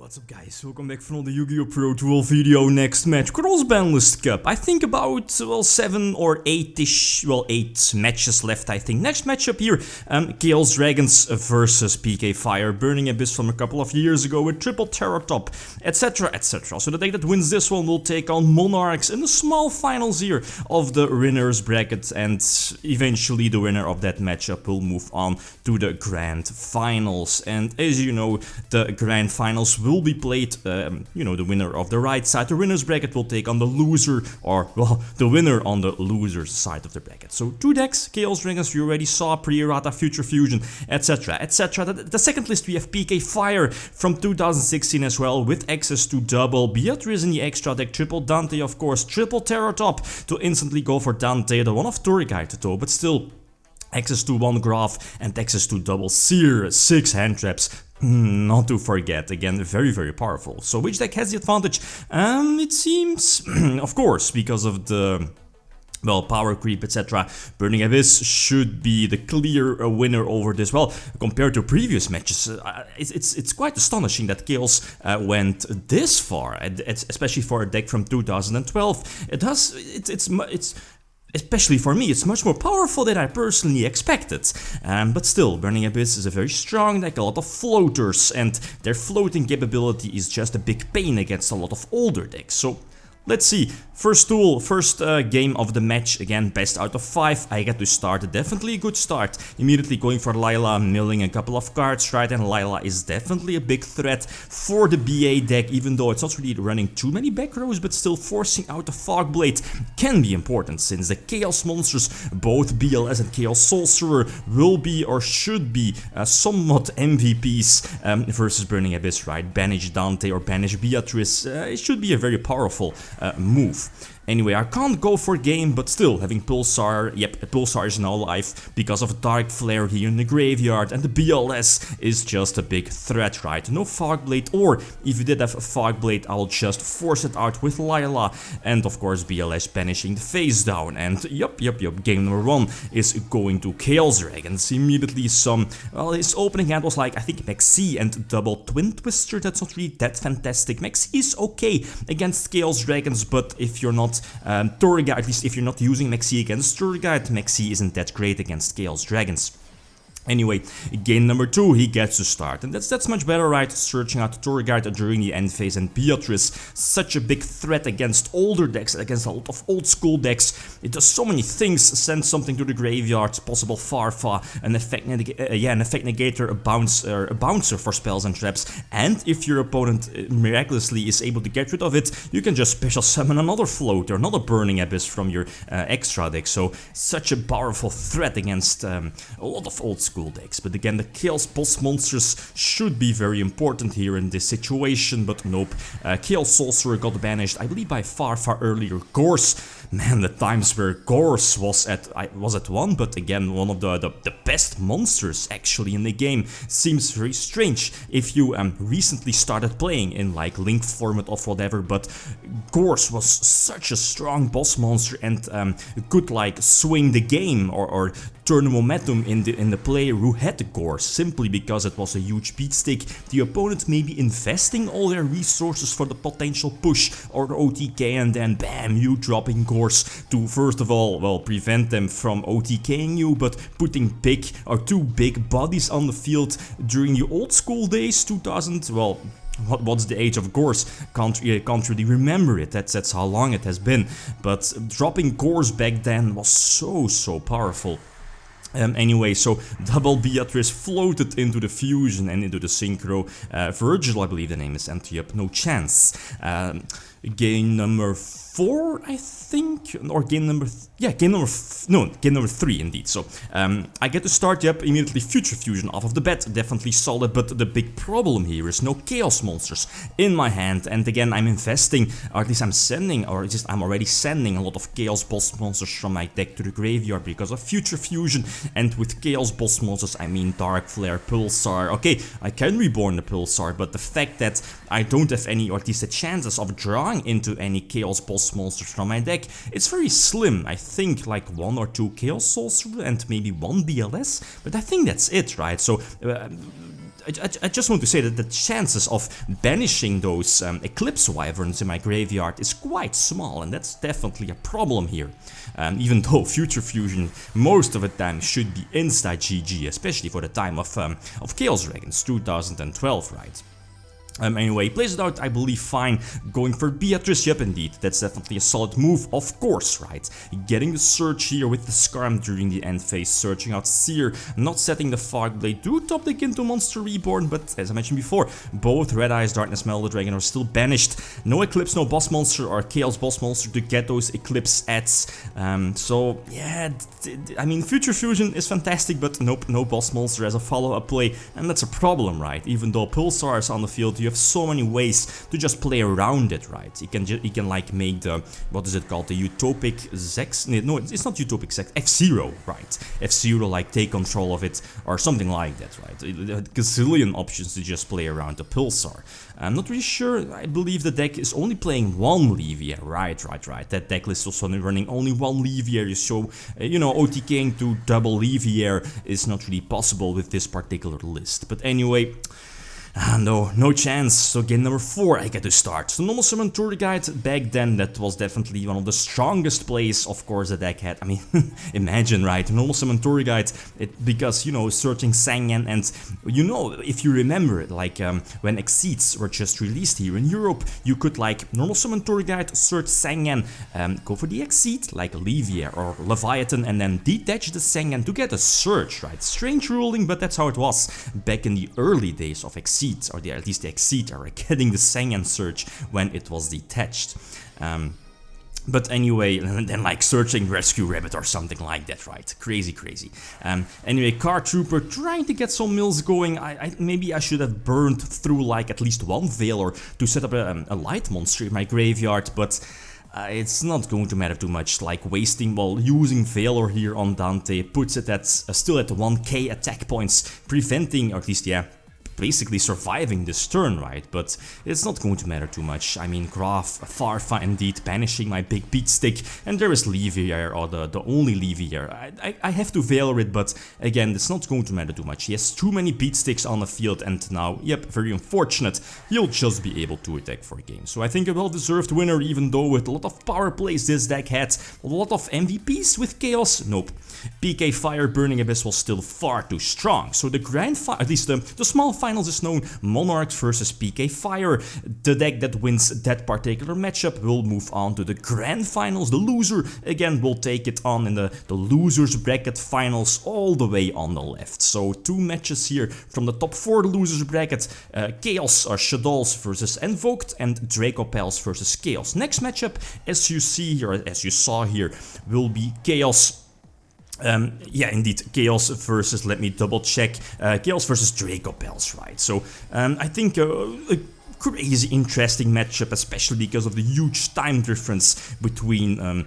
What's up guys, welcome back for another Yu-Gi-Oh! Pro Duel video. Next match, Cross-Banlist Cup. I think about, well, 7 or 8-ish, well, 8 matches left I think. Next matchup here, Chaos Dragons versus PK Fire, Burning Abyss from a couple of years ago with triple Terrortop, etc, etc. So the deck that wins this one will take on Monarchs in the small finals here of the winner's bracket, and eventually the winner of that matchup will move on to the grand finals. And as you know, the grand finals will be played, you know, the winner of the right side, the winner's bracket, will take on the loser, or, well, the winner on the loser's side of the bracket. So two decks, Chaos Dragons, you already saw, PRE-ERRATA, Future Fusion, etc, etc. The second list we have PK Fire from 2016 as well, with access to double Beatrice in the extra deck, triple Dante of course, triple Terrortop to instantly go for Dante, the one of Torguide though, but still access to one Graph and access to double Seer, 6 hand traps. Not to forget, again, very powerful. So which deck has the advantage? It seems, of course, because of the, well, power creep, etc. Burning Abyss should be the clear winner over this. Well, compared to previous matches, it's quite astonishing that Chaos went this far, especially for a deck from 2012. It's especially for me, it's much more powerful than I personally expected. But still, Burning Abyss is a very strong deck, a lot of floaters, and their floating capability is just a big pain against a lot of older decks. So let's see. First duel, first game of the match, again, best out of 5. I get to start, definitely a good start. Immediately going for Lila, milling a couple of cards, right? And Lila is definitely a big threat for the BA deck, even though it's not really running too many back rows, but still forcing out the Fogblade can be important, since the Chaos monsters, both BLS and Chaos Sorcerer, will be or should be somewhat MVPs versus Burning Abyss, right? Banish Dante or banish Beatrice, it should be a very powerful move. Anyway, I can't go for game, but still, having Pulsar, yep, Pulsar is now alive because of Dark Flare here in the graveyard, and the BLS is just a big threat, right? No Fogblade, or if you did have a Fogblade, I'll just force it out with Lila, and of course BLS banishing the face down, and yep, game number 1 is going to Chaos Dragons. Immediately some, well, his opening hand was like, I think Maxi and double Twin Twister, that's not really that fantastic. Maxi is okay against Chaos Dragons, but if you're not Torguide, at least if you're not using Maxi against Torguide, Maxi isn't that great against Chaos Dragons. Anyway, game number 2, he gets to start, and that's much better, right? Searching out Torguide during the end phase, and Beatrice, such a big threat against older decks, against a lot of old school decks. It does so many things: send something to the graveyard, possible Farfa, an effect negator, a bouncer for spells and traps, and if your opponent miraculously is able to get rid of it, you can just special summon another floater, another Burning Abyss from your extra deck. So such a powerful threat against a lot of old school decks. But again, the Chaos boss monsters should be very important here in this situation, but nope. Chaos Sorcerer got banished, I believe by far earlier. Gorse, man, the times where Gorse was at 1, but again, one of the best monsters actually in the game. Seems very strange if you recently started playing in like Link format or whatever, but Gorse was such a strong boss monster and could like swing the game or turn the momentum in the player who had the Gorse, simply because it was a huge beat stick. The opponent may be investing all their resources for the potential push or the OTK, and then bam, you dropping Gorse to, first of all, well, prevent them from OTKing you, but putting big or 2 big bodies on the field during the old school days, 2000, well, what's the age of Gorse? Can't really remember it. That's how long it has been. But dropping Gorse back then was so powerful. Anyway, so double Beatrice floated into the fusion and into the synchro. Virgil, I believe the name is, and yep, no chance. Game number 4, I think, or game number 3 indeed. So I get to start, yep, immediately Future Fusion off of the bat, definitely solid, but the big problem here is no Chaos monsters in my hand, and again, I'm investing, or at least I'm sending, or just I'm already sending a lot of Chaos boss monsters from my deck to the graveyard because of Future Fusion, and with Chaos boss monsters I mean Dark Flare, Pulsar. Okay, I can reborn the Pulsar, but the fact that I don't have any, or at least the chances of drawing into any Chaos boss monsters from my deck, it's very slim. I think like 1 or 2 Chaos Sorcerer and maybe 1 BLS, but I think that's it, right? So I just want to say that the chances of banishing those Eclipse Wyverns in my graveyard is quite small, and that's definitely a problem here. Even though Future Fusion most of the time should be inside GG, especially for the time of Chaos Dragons 2012, right? Anyway, plays it out, I believe, fine. Going for Beatrice, yep, indeed. That's definitely a solid move, of course, right? Getting the Surge here with the Scarm during the end phase, searching out Seer, not setting the Fog Blade. Do top deck into Monster Reborn, but as I mentioned before, both Red Eyes, Darkness Mellow Dragon are still banished. No Eclipse, no Boss Monster or Chaos Boss Monster to get those Eclipse ads. So, yeah, I mean, Future Fusion is fantastic, but nope, no Boss Monster as a follow-up play, and that's a problem, right? Even though Pulsar is on the field, you have so many ways to just play around it, right? You can like make the, what is it called, the Utopic Zex? No, it's not Utopic Zex, F-Zero, right? F-Zero, like, take control of it, or something like that, right? A gazillion options to just play around the Pulsar. I'm not really sure, I believe the deck is only playing one Leviair, right. That deck list is also running only one Leviair, so, you know, OTKing to double Leviair is not really possible with this particular list. But anyway, no chance. So game number 4 I get to start. So normal summon tour guide, back then that was definitely one of the strongest plays, of course, the deck had. I mean, imagine, right? Normal summon tour guide, because, you know, searching Sangan, and you know, if you remember it, like when Exceeds were just released here in Europe, you could like normal summon tour guide, search Sangan, go for the Exceed, like Leviair or Leviathan, and then detach the Sangan to get a search, right? Strange ruling, but that's how it was back in the early days of Exceed. Or at least the Exceed are getting the Sangan Surge when it was detached. But anyway, and then like searching Rescue Rabbit or something like that, right? Crazy. Anyway, Card Trooper trying to get some mills going. Maybe I should have burned through like at least one Valor to set up a light monster in my graveyard, but it's not going to matter too much, like wasting, well, using Valor here on Dante puts it at still at 1k attack points, preventing, or at least, yeah, basically surviving this turn, right? But it's not going to matter too much. I mean, Graf, Farfa indeed banishing my big beat stick, and there is Leviair, or the only Leviair. I have to Valor it, but again, it's not going to matter too much. He has too many beat sticks on the field, and now, yep, very unfortunate, he'll just be able to attack for a game. So I think a well-deserved winner, even though with a lot of power plays this deck had, a lot of MVPs with Chaos, nope. PK Fire Burning Abyss was still far too strong. So the grand at least the small finals is known, Monarchs versus PK Fire. The deck that wins that particular matchup will move on to the grand finals. The loser again will take it on in the losers bracket finals all the way on the left. So 2 matches here from the top 4 losers bracket. Chaos or Shadows versus Invoked, and Draco Pals versus Chaos. Next matchup, as you see here, as you saw here, will be Chaos. Yeah, indeed, Chaos versus, let me double check, Chaos versus Draco Pals, right? So, I think a crazy interesting matchup, especially because of the huge time difference between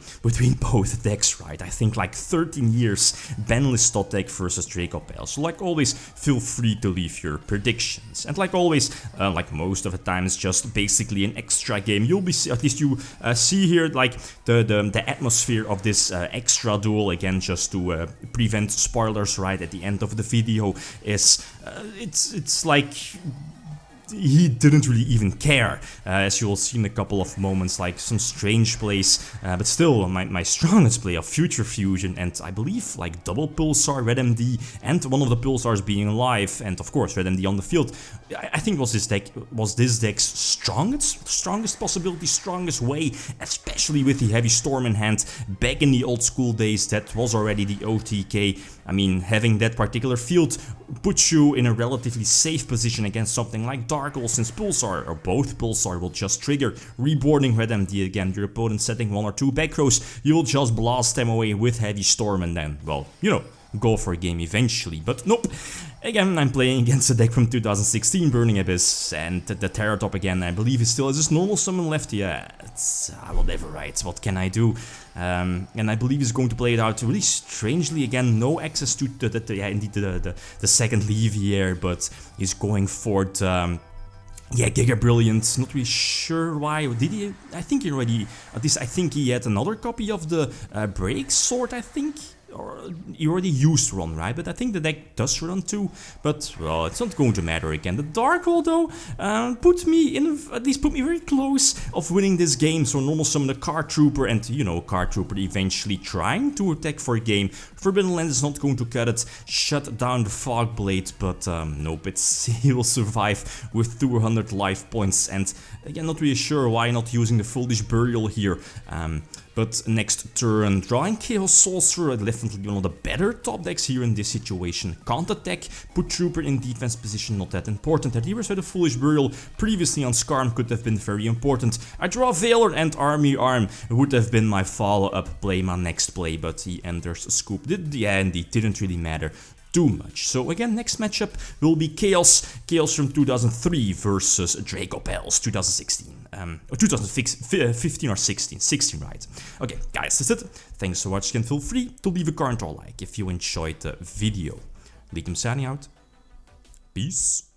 both decks, right? I think like 13 years Banlist top deck versus Draco Pals. So like always, feel free to leave your predictions. And like always, like most of the time, it's just basically an extra game. You'll be, at least you see here, like the atmosphere of this extra duel, again, just to prevent spoilers right at the end of the video, is it's like he didn't really even care, as you will see in a couple of moments, like some strange plays, but still my strongest play of Future Fusion, and I believe like double Pulsar, Red MD, and one of the Pulsars being alive, and of course Red MD on the field. I think was this deck's strongest possibility, strongest way, especially with the Heavy Storm in hand. Back in the old school days, that was already the OTK. I mean, having that particular field puts you in a relatively safe position against something like Dark Hole, since Pulsar, or both Pulsar, will just trigger, reborning Red MD again. Your opponent setting 1 or 2 back rows, you'll just blast them away with Heavy Storm, and then, well, you know, go for a game eventually. But nope. Again, I'm playing against a deck from 2016, Burning Abyss, and the Terrortop again, I believe he still has his normal summon left. Yeah, it's whatever, right? What can I do? And I believe he's going to play it out really strangely again. No access to the second Leviair, but he's going for the yeah, Giga Brilliant. Not really sure why. Did he? I think he already, at least I think he had another copy of the Break Sword, I think. he already used run, right? But I think the deck does run too. But well, it's not going to matter again. The Dark Hole though put me very close of winning this game. So normal summon the Card Trooper, and you know, Card Trooper eventually trying to attack for a game. Forbidden Lens is not going to cut it. Shut down the Fog Blade, but nope, he will survive with 200 life points. And again, not really sure why not using the Foolish Burial here. But next turn, drawing Chaos Sorcerer, definitely one of the better top decks here in this situation. Can't attack, put Trooper in defense position, not that important. That Reverse with the Foolish Burial previously on Skarm could have been very important. I draw Veiler and Army Arm would have been my follow-up play, my next play, but he enters Scoop. Yeah, indeed, didn't really matter too much. So again, next matchup will be Chaos from 2003 versus Draco Pels 2016. Or 2015 or 16, right? Okay, guys, that's it. Thanks for watching, and feel free to leave a comment or like if you enjoyed the video. Lithium signing out. Peace.